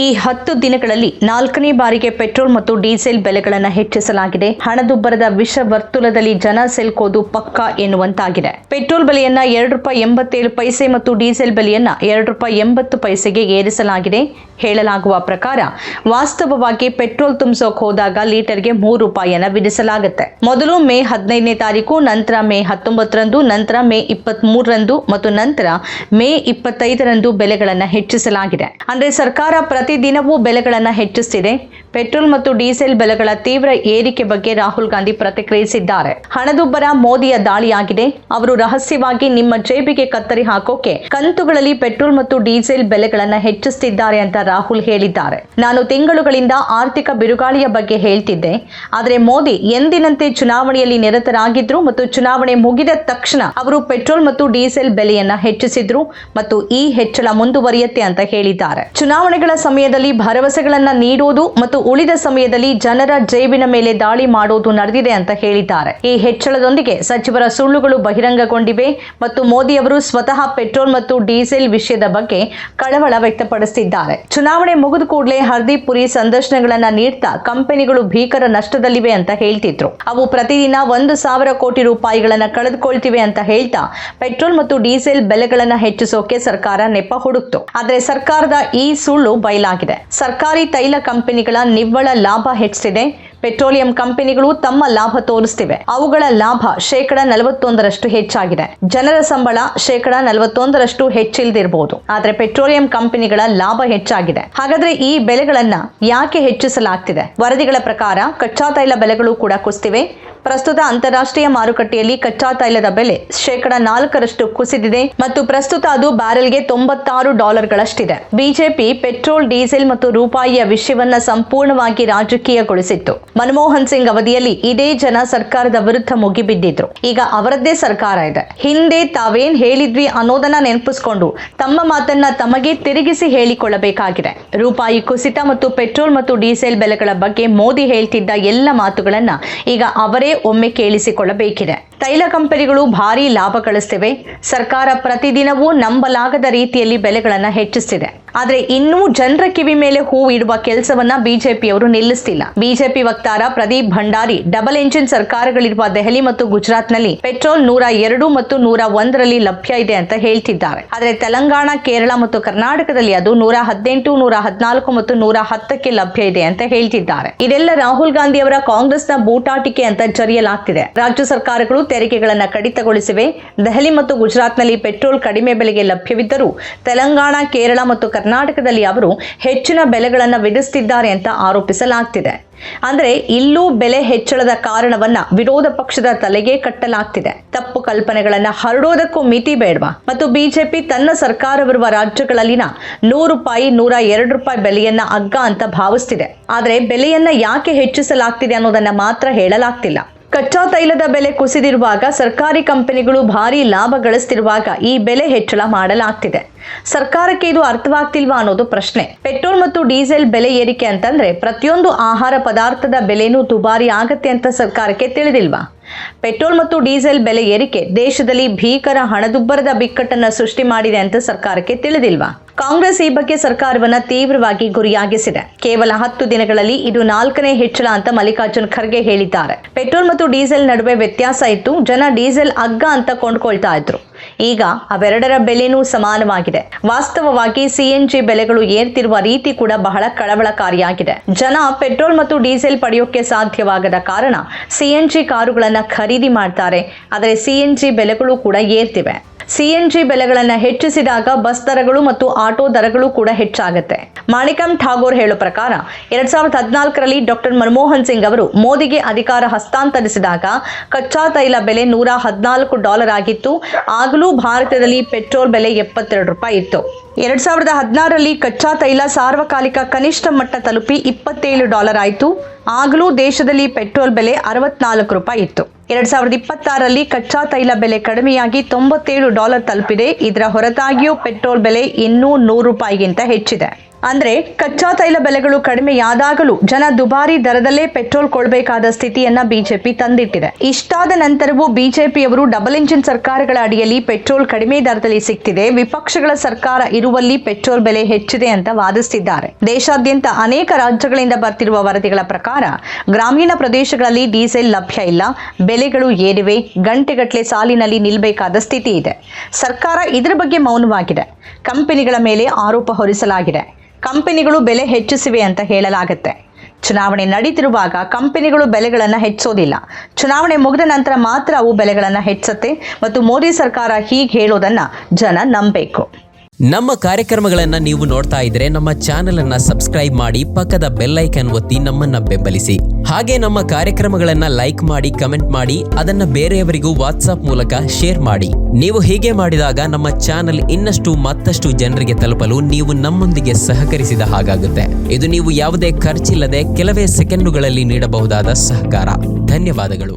ಈ 10 ದಿನಗಳಲ್ಲಿ 4ನೇ ಬಾರಿಗೆ ಪೆಟ್ರೋಲ್ ಮತ್ತು ಡೀಸೆಲ್ ಬೆಲೆಗಳನ್ನು ಹೆಚ್ಚಿಸಲಾಗಿದೆ. ಹಣದುಬ್ಬರದ ವಿಷ ವರ್ತುಲದಲ್ಲಿ ಜನ ಸಿಲುಕೋದು ಪಕ್ಕಾ ಎನ್ನುವಂತಾಗಿದೆ. ಪೆಟ್ರೋಲ್ ಬೆಲೆಯನ್ನ ₹2.87 ಮತ್ತು ಡೀಸೆಲ್ ಬೆಲೆಯನ್ನ ₹2.80ಗೆ ಏರಿಸಲಾಗಿದೆ. ಹೇಳಲಾಗುವ ಪ್ರಕಾರ ವಾಸ್ತವವಾಗಿ ಪೆಟ್ರೋಲ್ ತುಂಬಿಸೋಕೆ ಹೋದಾಗ ಲೀಟರ್ಗೆ ₹3 ವಿಧಿಸಲಾಗುತ್ತೆ. ಮೊದಲು ಮೇ 15ನೇ ತಾರೀಕು, ನಂತರ ಮೇ 19ರಂದು, ನಂತರ ಮೇ 23ರಂದು ಮತ್ತು ನಂತರ ಮೇ 25ರಂದು ಬೆಲೆಗಳನ್ನು ಹೆಚ್ಚಿಸಲಾಗಿದೆ. ಅಂದ್ರೆ ಸರ್ಕಾರ ಪ್ರತಿದಿನವೂ ಬೆಲೆಗಳನ್ನು ಹೆಚ್ಚಿಸುತ್ತಿದೆ. ಪೆಟ್ರೋಲ್ ಮತ್ತು ಡೀಸೆಲ್ ಬೆಲೆಗಳ ತೀವ್ರ ಏರಿಕೆ ಬಗ್ಗೆ ರಾಹುಲ್ ಗಾಂಧಿ ಪ್ರತಿಕ್ರಿಯಿಸಿದ್ದಾರೆ. ಹಣದುಬ್ಬರ ಮೋದಿಯ ದಾಳಿಯಾಗಿದೆ. ಅವರು ರಹಸ್ಯವಾಗಿ ನಿಮ್ಮ ಜೇಬಿಗೆ ಕತ್ತರಿ ಹಾಕೋಕೆ ಕಂತುಗಳಲ್ಲಿ ಪೆಟ್ರೋಲ್ ಮತ್ತು ಡೀಸೆಲ್ ಬೆಲೆಗಳನ್ನು ಹೆಚ್ಚಿಸುತ್ತಿದ್ದಾರೆ ಅಂತ ರಾಹುಲ್ ಹೇಳಿದ್ದಾರೆ. ನಾನು ತಿಂಗಳುಗಳಿಂದ ಆರ್ಥಿಕ ಬಿರುಗಾಳಿಯ ಬಗ್ಗೆ ಹೇಳ್ತಿದ್ದೆ. ಆದರೆ ಮೋದಿ ಎಂದಿನಂತೆ ಚುನಾವಣೆಯಲ್ಲಿ ನಿರತರಾಗಿದ್ರು ಮತ್ತು ಚುನಾವಣೆ ಮುಗಿದ ತಕ್ಷಣ ಅವರು ಪೆಟ್ರೋಲ್ ಮತ್ತು ಡೀಸೆಲ್ ಬೆಲೆಯನ್ನ ಹೆಚ್ಚಿಸಿದ್ರು ಮತ್ತು ಈ ಹೆಚ್ಚಳ ಮುಂದುವರಿಯುತ್ತೆ ಅಂತ ಹೇಳಿದ್ದಾರೆ. ಚುನಾವಣೆಗಳ ಸಮಯದಲ್ಲಿ ಭರವಸೆಗಳನ್ನ ನೀಡುವುದು ಮತ್ತು ಉಳಿದ ಸಮಯದಲ್ಲಿ ಜನರ ಜೇಬಿನ ಮೇಲೆ ದಾಳಿ ಮಾಡೋದು ನಡೆದಿದೆ ಅಂತ ಹೇಳಿದ್ದಾರೆ. ಈ ಹೆಚ್ಚಳದೊಂದಿಗೆ ಸಚಿವರ ಸುಳ್ಳುಗಳು ಬಹಿರಂಗಗೊಂಡಿವೆ ಮತ್ತು ಮೋದಿ ಅವರು ಸ್ವತಃ ಪೆಟ್ರೋಲ್ ಮತ್ತು ಡೀಸೆಲ್ ವಿಷಯದ ಬಗ್ಗೆ ಕಳವಳ ವ್ಯಕ್ತಪಡಿಸಿದ್ದಾರೆ. ಚುನಾವಣೆ ಮುಗಿದ ಕೂಡಲೇ ಹರ್ದೀಪ್ ಪುರಿ ಸಂದರ್ಶನಗಳನ್ನ ನೀಡ್ತಾ ಕಂಪನಿಗಳು ಭೀಕರ ನಷ್ಟದಲ್ಲಿವೆ ಅಂತ ಹೇಳ್ತಿದ್ರು. ಅವು ಪ್ರತಿದಿನ 1,000 ಕೋಟಿ ರೂಪಾಯಿಗಳನ್ನ ಕಳೆದುಕೊಳ್ತಿವೆ ಅಂತ ಹೇಳ್ತಾ ಪೆಟ್ರೋಲ್ ಮತ್ತು ಡೀಸೆಲ್ ಬೆಲೆಗಳನ್ನ ಹೆಚ್ಚಿಸೋಕೆ ಸರ್ಕಾರ ನೆಪ ಹುಡುಕ್ತು. ಆದ್ರೆ ಸರ್ಕಾರದ ಈ ಸುಳ್ಳು ಬಯಲಾಗಿದೆ. ಸರ್ಕಾರಿ ತೈಲ ಕಂಪನಿಗಳ ನಿವ್ವಳ ಲಾಭ ಹೆಚ್ಚಿಸಿದೆ. ಪೆಟ್ರೋಲಿಯಂ ಕಂಪನಿಗಳು ತಮ್ಮ ಲಾಭ ತೋರಿಸುತ್ತಿವೆ. ಅವುಗಳ ಲಾಭ 41% ಹೆಚ್ಚಾಗಿದೆ. ಜನರ ಸಂಬಳ 41% ಹೆಚ್ಚಿಲ್ದಿರಬಹುದು, ಆದ್ರೆ ಪೆಟ್ರೋಲಿಯಂ ಕಂಪನಿಗಳ ಲಾಭ ಹೆಚ್ಚಾಗಿದೆ. ಹಾಗಾದ್ರೆ ಈ ಬೆಲೆಗಳನ್ನ ಯಾಕೆ ಹೆಚ್ಚಿಸಲಾಗ್ತಿದೆ? ವರದಿಗಳ ಪ್ರಕಾರ ಕಚ್ಚಾ ತೈಲ ಬೆಲೆಗಳು ಕೂಡ ಕುಸಿದಿವೆ. ಪ್ರಸ್ತುತ ಅಂತಾರಾಷ್ಟ್ರೀಯ ಮಾರುಕಟ್ಟೆಯಲ್ಲಿ ಕಚ್ಚಾ ತೈಲದ ಬೆಲೆ 4% ಕುಸಿದಿದೆ ಮತ್ತು ಪ್ರಸ್ತುತ ಅದು ಬ್ಯಾರೆಲ್ಗೆ $96 ಬಿಜೆಪಿ ಪೆಟ್ರೋಲ್, ಡೀಸೆಲ್ ಮತ್ತು ರೂಪಾಯಿಯ ವಿಷಯವನ್ನ ಸಂಪೂರ್ಣವಾಗಿ ರಾಜಕೀಯಗೊಳಿಸಿತ್ತು. ಮನಮೋಹನ್ ಸಿಂಗ್ ಅವಧಿಯಲ್ಲಿ ಇದೇ ಜನ ಸರ್ಕಾರದ ವಿರುದ್ಧ ಮುಗಿಬಿದ್ದಿದ್ರು. ಈಗ ಅವರದ್ದೇ ಸರ್ಕಾರ ಇದೆ. ಹಿಂದೆ ತಾವೇನ್ ಹೇಳಿದ್ವಿ ಅನ್ನೋದನ್ನ ನೆನಪಿಸಿಕೊಂಡು ತಮ್ಮ ಮಾತನ್ನ ತಮಗೆ ತಿರುಗಿಸಿ ಹೇಳಿಕೊಳ್ಳಬೇಕಾಗಿದೆ. ರೂಪಾಯಿ ಕುಸಿತ ಮತ್ತು ಪೆಟ್ರೋಲ್ ಮತ್ತು ಡೀಸೆಲ್ ಬೆಲೆಗಳ ಬಗ್ಗೆ ಮೋದಿ ಹೇಳ್ತಿದ್ದ ಎಲ್ಲ ಮಾತುಗಳನ್ನ ಈಗ ಅವರೇ ಒಮ್ಮೆ ಕೇಳಿಸಿಕೊಳ್ಳಬೇಕಿದೆ. ತೈಲ ಕಂಪನಿಗಳು ಭಾರಿ ಲಾಭ ಗಳಿಸ್ತಿವೆ. ಸರ್ಕಾರ ಪ್ರತಿದಿನವೂ ನಂಬಲಾಗದ ರೀತಿಯಲ್ಲಿ ಬೆಲೆಗಳನ್ನು ಹೆಚ್ಚಿಸುತ್ತಿದೆ. ಆದ್ರೆ ಇನ್ನೂ ಜನರ ಕಿವಿ ಮೇಲೆ ಹೂವು ಇಡುವ ಕೆಲಸವನ್ನ ಬಿಜೆಪಿಯವರು ನಿಲ್ಲಿಸ್ತಿಲ್ಲ. ಬಿಜೆಪಿ ವಕ್ತಾರ ಪ್ರದೀಪ್ ಭಂಡಾರಿ ಡಬಲ್ ಎಂಜಿನ್ ಸರ್ಕಾರಗಳಿರುವ ದೆಹಲಿ ಮತ್ತು ಗುಜರಾತ್ನಲ್ಲಿ ಪೆಟ್ರೋಲ್ 102 ಮತ್ತು 101ರಲ್ಲಿ ಲಭ್ಯ ಇದೆ ಅಂತ ಹೇಳ್ತಿದ್ದಾರೆ. ಆದ್ರೆ ತೆಲಂಗಾಣ, ಕೇರಳ ಮತ್ತು ಕರ್ನಾಟಕದಲ್ಲಿ ಅದು 118, 114 ಮತ್ತು 110ಕ್ಕೆ ಲಭ್ಯ ಇದೆ ಅಂತ ಹೇಳ್ತಿದ್ದಾರೆ. ಇದೆಲ್ಲ ರಾಹುಲ್ ಗಾಂಧಿ ಅವರ ಕಾಂಗ್ರೆಸ್ನ ಬೂಟಾಟಿಕೆ ಅಂತ ಜರಿಯಲಾಗ್ತಿದೆ. ರಾಜ್ಯ ಸರ್ಕಾರಗಳು ತೆರಿಗೆಗಳನ್ನು ಕಡಿತಗೊಳಿಸಿವೆ. ದೆಹಲಿ ಮತ್ತು ಗುಜರಾತ್ನಲ್ಲಿ ಪೆಟ್ರೋಲ್ ಕಡಿಮೆ ಬೆಲೆಗೆ ಲಭ್ಯವಿದ್ದರೂ ತೆಲಂಗಾಣ, ಕೇರಳ ಮತ್ತು ಕರ್ನಾಟಕದಲ್ಲಿ ಅವರು ಹೆಚ್ಚಿನ ಬೆಲೆಗಳನ್ನು ವಿಧಿಸುತ್ತಿದ್ದಾರೆ ಅಂತ ಆರೋಪಿಸಲಾಗ್ತಿದೆ. ಅಂದ್ರೆ ಇಲ್ಲೂ ಬೆಲೆ ಹೆಚ್ಚಳದ ಕಾರಣವನ್ನ ವಿರೋಧ ಪಕ್ಷದ ತಲೆಗೆ ಕಟ್ಟಲಾಗ್ತಿದೆ. ತಪ್ಪು ಕಲ್ಪನೆಗಳನ್ನ ಹರಡೋದಕ್ಕೂ ಮಿತಿ ಬೇಡವಾ? ಮತ್ತು ಬಿಜೆಪಿ ತನ್ನ ಸರ್ಕಾರವಿರುವ ರಾಜ್ಯಗಳಲ್ಲಿನ ₹100, ₹102 ಬೆಲೆಯನ್ನ ಅಗ್ಗ ಅಂತ ಭಾವಿಸ್ತಿದೆ. ಆದ್ರೆ ಬೆಲೆಯನ್ನ ಯಾಕೆ ಹೆಚ್ಚಿಸಲಾಗ್ತಿದೆ ಅನ್ನೋದನ್ನ ಮಾತ್ರ ಹೇಳಲಾಗ್ತಿಲ್ಲ. ಕಚ್ಚಾ ತೈಲದ ಬೆಲೆ ಕುಸಿದಿರುವಾಗ, ಸರ್ಕಾರಿ ಕಂಪನಿಗಳು ಭಾರಿ ಲಾಭ ಗಳಿಸ್ತಿರುವಾಗ ಈ ಬೆಲೆ ಹೆಚ್ಚಳ ಮಾಡಲಾಗ್ತಿದೆ. ಸರ್ಕಾರಕ್ಕೆ ಇದು ಅರ್ಥವಾಗ್ತಿಲ್ವಾ ಅನ್ನೋದು ಪ್ರಶ್ನೆ. ಪೆಟ್ರೋಲ್ ಮತ್ತು ಡೀಸೆಲ್ ಬೆಲೆ ಏರಿಕೆ ಅಂತಂದ್ರೆ ಪ್ರತಿಯೊಂದು ಆಹಾರ ಪದಾರ್ಥದ ಬೆಲೆನೂ ದುಬಾರಿ ಆಗತ್ತೆ ಅಂತ ಸರ್ಕಾರಕ್ಕೆ ತಿಳಿದಿಲ್ವಾ? ಪೆಟ್ರೋಲ್ ಮತ್ತು ಡೀಸೆಲ್ ಬೆಲೆ ಏರಿಕೆ ದೇಶದಲ್ಲಿ ಭೀಕರ ಹಣದುಬ್ಬರದ ಬಿಕ್ಕಟ್ಟನ್ನು ಸೃಷ್ಟಿ ಮಾಡಿದೆ ಅಂತ ಸರ್ಕಾರಕ್ಕೆ ತಿಳಿದಿಲ್ವಾ? ಕಾಂಗ್ರೆಸ್ ಈ ಬಗ್ಗೆ ಸರ್ಕಾರವನ್ನ ತೀವ್ರವಾಗಿ ಗುರಿಯಾಗಿಸಿದೆ. ಕೇವಲ 10 ದಿನಗಳಲ್ಲಿ ಇದು 4ನೇ ಹೆಚ್ಚಳ ಅಂತ ಮಲ್ಲಿಕಾರ್ಜುನ್ ಖರ್ಗೆ ಹೇಳಿದ್ದಾರೆ. ಪೆಟ್ರೋಲ್ ಮತ್ತು ಡೀಸೆಲ್ ನಡುವೆ ವ್ಯತ್ಯಾಸ ಇತ್ತು. ಜನ ಡೀಸೆಲ್ ಅಗ್ಗ ಅಂತ ಕೊಂಡ್ಕೊಳ್ತಾ ಇದ್ರು. ಈಗ ಅವೆರಡರ ಬೆಲೆನೂ ಸಮಾನವಾಗಿದೆ. ವಾಸ್ತವವಾಗಿ ಸಿಎನ್ಜಿ ಬೆಲೆಗಳು ಏರ್ತಿರುವ ರೀತಿ ಕೂಡ ಬಹಳ ಕಳವಳಕಾರಿಯಾಗಿದೆ. ಜನ ಪೆಟ್ರೋಲ್ ಮತ್ತು ಡೀಸೆಲ್ ಪಡೆಯೋಕೆ ಸಾಧ್ಯವಾಗದ ಕಾರಣ ಸಿಎನ್ಜಿ ಕಾರುಗಳನ್ನ ಖರೀದಿ ಮಾಡ್ತಾರೆ. ಆದರೆ ಸಿಎನ್ಜಿ ಬೆಲೆಗಳು ಕೂಡ ಏರ್ತಿವೆ. ಸಿಎನ್ಜಿ ಬೆಲೆಗಳನ್ನ ಹೆಚ್ಚಿಸಿದಾಗ ಬಸ್ ದರಗಳು ಮತ್ತು ಆಟೋ ದರಗಳು ಕೂಡ ಹೆಚ್ಚಾಗುತ್ತೆ. ಮಾಣಿಕಂ ಠಾಗೋರ್ ಹೇಳೋ ಪ್ರಕಾರ 2014ರಲ್ಲಿ ಡಾಕ್ಟರ್ ಮನಮೋಹನ್ ಸಿಂಗ್ ಅವರು ಮೋದಿಗೆ ಅಧಿಕಾರ ಹಸ್ತಾಂತರಿಸಿದಾಗ ಕಚ್ಚಾ ತೈಲ ಬೆಲೆ $114 ಆಗಿತ್ತು. ಆಗಲೂ ಭಾರತದಲ್ಲಿ ಪೆಟ್ರೋಲ್ ಬೆಲೆ $72 ಇತ್ತು. 2016ರಲ್ಲಿ ಕಚ್ಚಾ ತೈಲ ಸಾರ್ವಕಾಲಿಕ ಕನಿಷ್ಠ ಮಟ್ಟ ತಲುಪಿ $27 ಆಯಿತು. ಆಗಲೂ ದೇಶದಲ್ಲಿ ಪೆಟ್ರೋಲ್ ಬೆಲೆ $64 ಇತ್ತು. 2026ರಲ್ಲಿ ಕಚ್ಚಾ ತೈಲ ಬೆಲೆ ಕಡಿಮೆಯಾಗಿ $97 ತಲುಪಿದೆ. ಇದರ ಹೊರತಾಗಿಯೂ ಪೆಟ್ರೋಲ್ ಬೆಲೆ ಇನ್ನೂ $100ಗಿಂತ ಹೆಚ್ಚಿದೆ. ಅಂದ್ರೆ ಕಚ್ಚಾ ತೈಲ ಬೆಲೆಗಳು ಕಡಿಮೆಯಾದಾಗಲೂ ಜನ ದುಬಾರಿ ದರದಲ್ಲೇ ಪೆಟ್ರೋಲ್ ಕೊಳ್ಳಬೇಕಾದ ಸ್ಥಿತಿಯನ್ನ ಬಿಜೆಪಿ ತಂದಿಟ್ಟಿದೆ. ಇಷ್ಟಾದ ನಂತರವೂ ಬಿಜೆಪಿಯವರು ಡಬಲ್ ಇಂಜಿನ್ ಸರ್ಕಾರಗಳ ಅಡಿಯಲ್ಲಿ ಪೆಟ್ರೋಲ್ ಕಡಿಮೆ ದರದಲ್ಲಿ ಸಿಗ್ತಿದೆ, ವಿಪಕ್ಷಗಳ ಸರ್ಕಾರ ಇರುವಲ್ಲಿ ಪೆಟ್ರೋಲ್ ಬೆಲೆ ಹೆಚ್ಚಿದೆ ಅಂತ ವಾದಿಸುತ್ತಿದ್ದಾರೆ. ದೇಶಾದ್ಯಂತ ಅನೇಕ ರಾಜ್ಯಗಳಿಂದ ಬರ್ತಿರುವ ವರದಿಗಳ ಪ್ರಕಾರ ಗ್ರಾಮೀಣ ಪ್ರದೇಶಗಳಲ್ಲಿ ಡೀಸೆಲ್ ಲಭ್ಯ ಇಲ್ಲ, ಬೆಲೆಗಳು ಏರಿವೆ, ಗಂಟೆಗಟ್ಟಲೆ ಸಾಲಿನಲ್ಲಿ ನಿಲ್ಲಬೇಕಾದ ಸ್ಥಿತಿ ಇದೆ. ಸರ್ಕಾರ ಇದರ ಬಗ್ಗೆ ಮೌನವಾಗಿದೆ. ಕಂಪನಿಗಳ ಮೇಲೆ ಆರೋಪ ಹೊರಿಸಲಾಗಿದೆ. ಕಂಪನಿಗಳು ಬೆಲೆ ಹೆಚ್ಚಿಸಿವೆ ಅಂತ ಹೇಳಲಾಗುತ್ತೆ. ಚುನಾವಣೆ ನಡೀತಿರುವಾಗ ಕಂಪನಿಗಳು ಬೆಲೆಗಳನ್ನು ಹೆಚ್ಚಿಸೋದಿಲ್ಲ. ಚುನಾವಣೆ ಮುಗಿದ ನಂತರ ಮಾತ್ರ ಅವು ಬೆಲೆಗಳನ್ನು ಹೆಚ್ಚುತ್ತೆ ಮತ್ತು ಮೋದಿ ಸರ್ಕಾರ ಹೀಗೆ ಹೇಳೋದನ್ನ ಜನ ನಂಬಬೇಕು. ನಮ್ಮ ಕಾರ್ಯಕ್ರಮಗಳನ್ನು ನೀವು ನೋಡ್ತಾ ಇದ್ರೆ ನಮ್ಮ ಚಾನೆಲ್ ಅನ್ನ ಸಬ್ಸ್ಕ್ರೈಬ್ ಮಾಡಿ, ಪಕ್ಕದ ಬೆಲ್ ಐಕಾನ್ ಒತ್ತಿ ನಮ್ಮನ್ನ ಬೆಂಬಲಿಸಿ. ಹಾಗೆ ನಮ್ಮ ಕಾರ್ಯಕ್ರಮಗಳನ್ನ ಲೈಕ್ ಮಾಡಿ, ಕಮೆಂಟ್ ಮಾಡಿ, ಅದನ್ನ ಬೇರೆಯವರಿಗೂ ವಾಟ್ಸ್ಆಪ್ ಮೂಲಕ ಶೇರ್ ಮಾಡಿ. ನೀವು ಹೀಗೆ ಮಾಡಿದಾಗ ನಮ್ಮ ಚಾನೆಲ್ ಇನ್ನಷ್ಟು ಮತ್ತಷ್ಟು ಜನರಿಗೆ ತಲುಪಲು ನೀವು ನಮ್ಮೊಂದಿಗೆ ಸಹಕರಿಸಿದ ಹಾಗಾಗುತ್ತೆ. ಇದು ನೀವು ಯಾವುದೇ ಖರ್ಚಿಲ್ಲದೆ ಕೆಲವೇ ಸೆಕೆಂಡುಗಳಲ್ಲಿ ನೀಡಬಹುದಾದ ಸಹಕಾರ. ಧನ್ಯವಾದಗಳು.